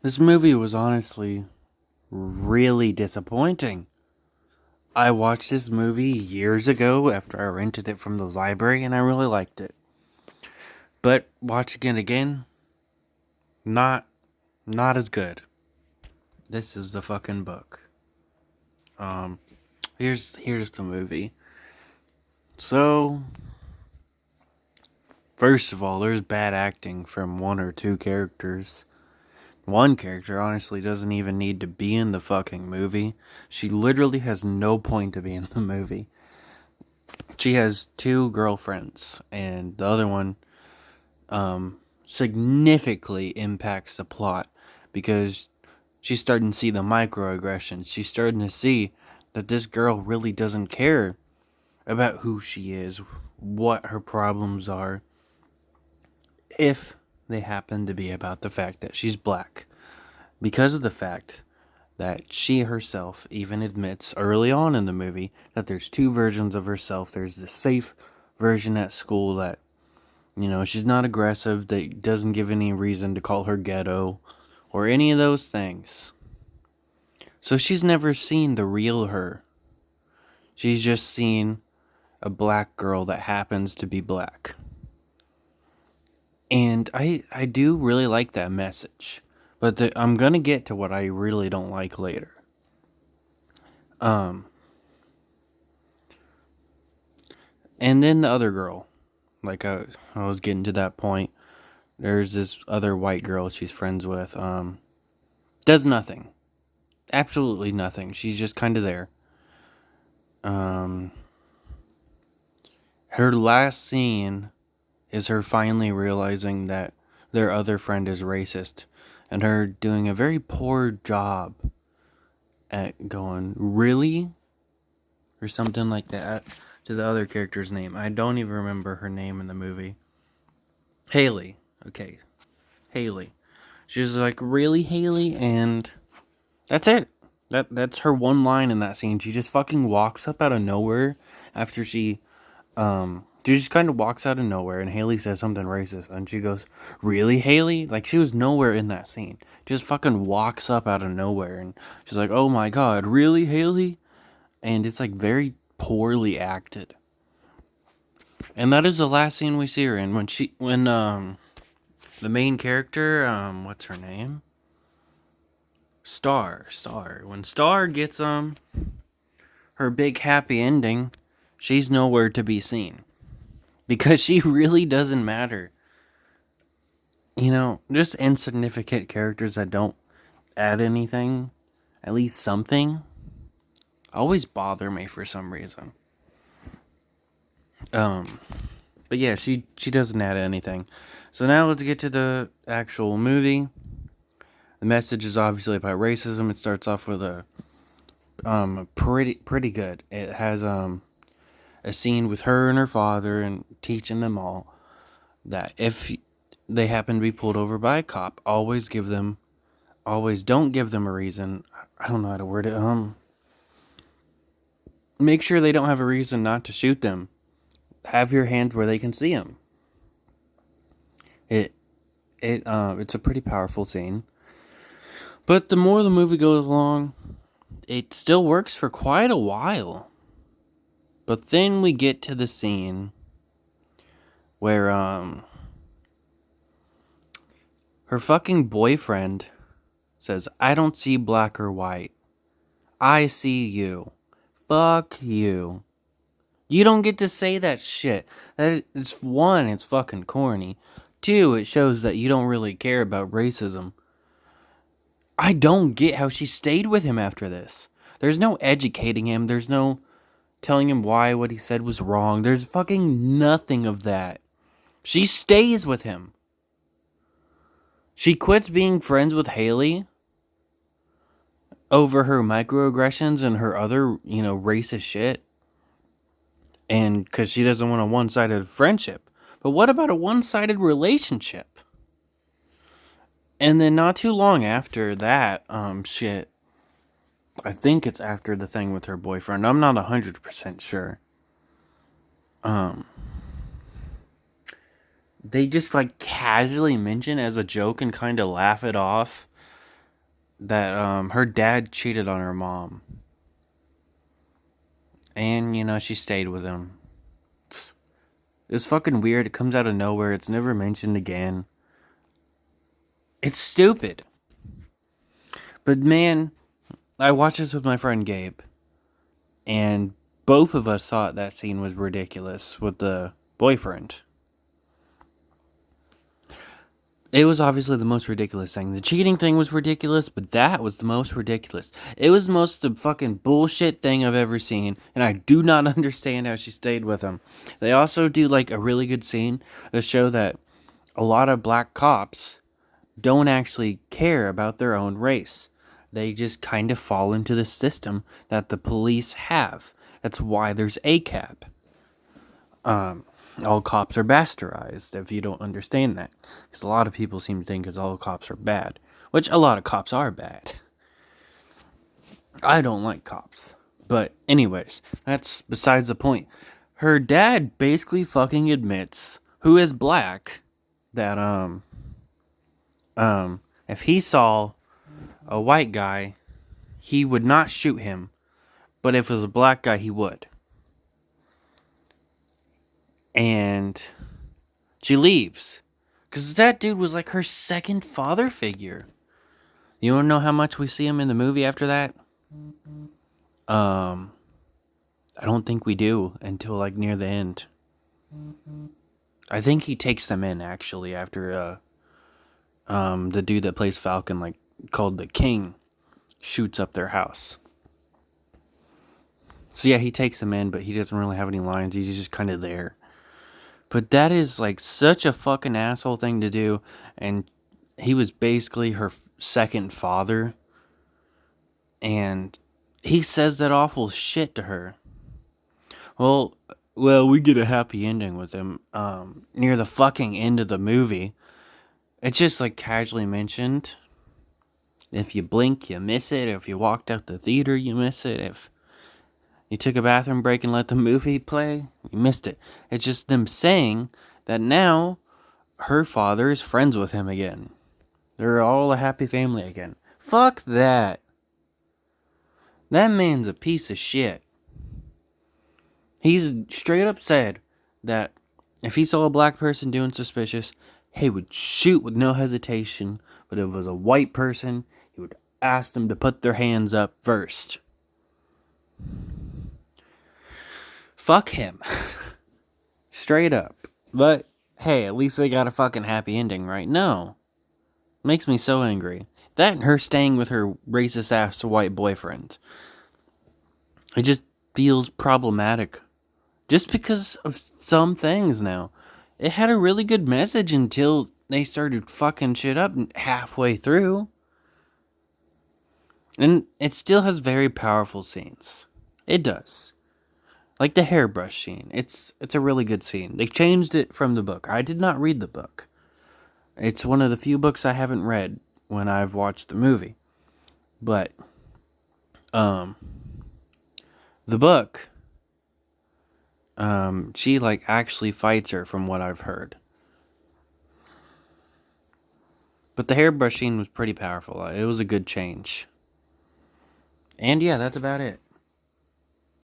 This movie was honestly really disappointing. I watched this movie years ago after I rented it from the library and I really liked it. But watching it again, not not as good. This is the fucking book. Um here's the movie. So, first of all, there's bad acting from one or two characters. One character honestly doesn't even need to be in the fucking movie. She literally has no point to be in the movie. She has two girlfriends, and the other one significantly impacts the plot because she's starting to see the microaggressions. She's starting to see that this girl really doesn't care about who she is, what her problems are, if they happen to be about the fact that she's black. Because of the fact that she herself even admits early on in the movie that there's two versions of herself. There's the safe version at school that, she's not aggressive, that doesn't give any reason to call her ghetto or any of those things. So she's never seen the real her. She's just seen a black girl that happens to be black. And I do really like that message. But I'm going to get to what I really don't like later. Um, and then the other girl. Like I was getting to that point. There's this other white girl she's friends with. Does nothing. Absolutely nothing. She's just kind of there. Um, Her last scene is her finally realizing that their other friend is racist, and her doing a very poor job at going, "Really?" or something like that to the other character's name. I don't even remember her name in the movie. Haley. Okay. Haley. She's like, "Really, Haley?" And that's it. That's her one line in that scene. She just fucking walks up out of nowhere after she just kind of walks out of nowhere and Haley says something racist and she goes, "Really, Haley?" Like she was nowhere in that scene. Just fucking walks up out of nowhere and she's like, "Oh my god, really, Haley?" And it's like very poorly acted. And that is the last scene we see her in when the main character, what's her name? Star. When Star gets her big happy ending, she's nowhere to be seen. Because she really doesn't matter. Just insignificant characters that don't add anything, at least something, always bother me for some reason. Um, but yeah, she doesn't add anything. So now let's get to the actual movie. The message is obviously about racism. It starts off with a pretty good. It has a scene with her and her father and teaching them all that if they happen to be pulled over by a cop, always don't give them a reason. I don't know how to word it. Make sure they don't have a reason not to shoot them. Have your hands where they can see them. It's a pretty powerful scene. But the more the movie goes along, it still works for quite a while. But then we get to the scene where her fucking boyfriend says, "I don't see black or white. I see you. Fuck you." You don't get to say that shit. It's one, it's fucking corny. Two, it shows that you don't really care about racism. I don't get how she stayed with him after this. There's no educating him. There's no telling him why what he said was wrong. There's fucking nothing of that. She stays with him. She quits being friends with Haley over her microaggressions and her other, racist shit. And because she doesn't want a one-sided friendship. But what about a one-sided relationship? And then not too long after that, shit, I think it's after the thing with her boyfriend. I'm not 100% sure. Um, they just like casually mention as a joke and kind of laugh it off that her dad cheated on her mom. And, she stayed with him. It's fucking weird. It comes out of nowhere. It's never mentioned again. It's stupid. But man, I watched this with my friend Gabe. And both of us thought that scene was ridiculous with the boyfriend. It was obviously the most ridiculous thing. The cheating thing was ridiculous, but that was the most ridiculous. It was the most fucking bullshit thing I've ever seen, and I do not understand how she stayed with him. They also do like a really good scene to show that a lot of black cops don't actually care about their own race. They just kind of fall into the system that the police have. That's why there's ACAB. All cops are bastardized, if you don't understand that. Because a lot of people seem to think all cops are bad. Which a lot of cops are bad. I don't like cops. But anyways, that's besides the point. Her dad basically fucking admits, who is black, that if he saw a white guy, he would not shoot him. But if it was a black guy, he would. And she leaves. Because that dude was like her second father figure. You want to know how much we see him in the movie after that? I don't think we do until like near the end. I think he takes them in actually after the dude that plays Falcon, like called the King, shoots up their house. So yeah, he takes them in, but he doesn't really have any lines. He's just kind of there. But that is like such a fucking asshole thing to do, and he was basically her second father, and he says that awful shit to her. Well, we get a happy ending with him near the fucking end of the movie. It's just like casually mentioned. If you blink, you miss it. If you walked out the theater, you miss it. If you took a bathroom break and let the movie play, you missed it. It's just them saying that now her father is friends with him again. They're all a happy family again. Fuck that. That man's a piece of shit. He's straight up said that if he saw a black person doing suspicious, he would shoot with no hesitation. But if it was a white person, he would ask them to put their hands up first. Fuck him. Straight up. But, hey, at least they got a fucking happy ending, right? No. Makes me so angry. That and her staying with her racist ass white boyfriend. It just feels problematic. Just because of some things now. It had a really good message until they started fucking shit up halfway through. And it still has very powerful scenes. It does. Like the hairbrush scene. It's a really good scene. They changed it from the book. I did not read the book. It's one of the few books I haven't read when I've watched the movie. But the book, she like actually fights her from what I've heard. But the hairbrush scene was pretty powerful. It was a good change. And yeah, that's about it.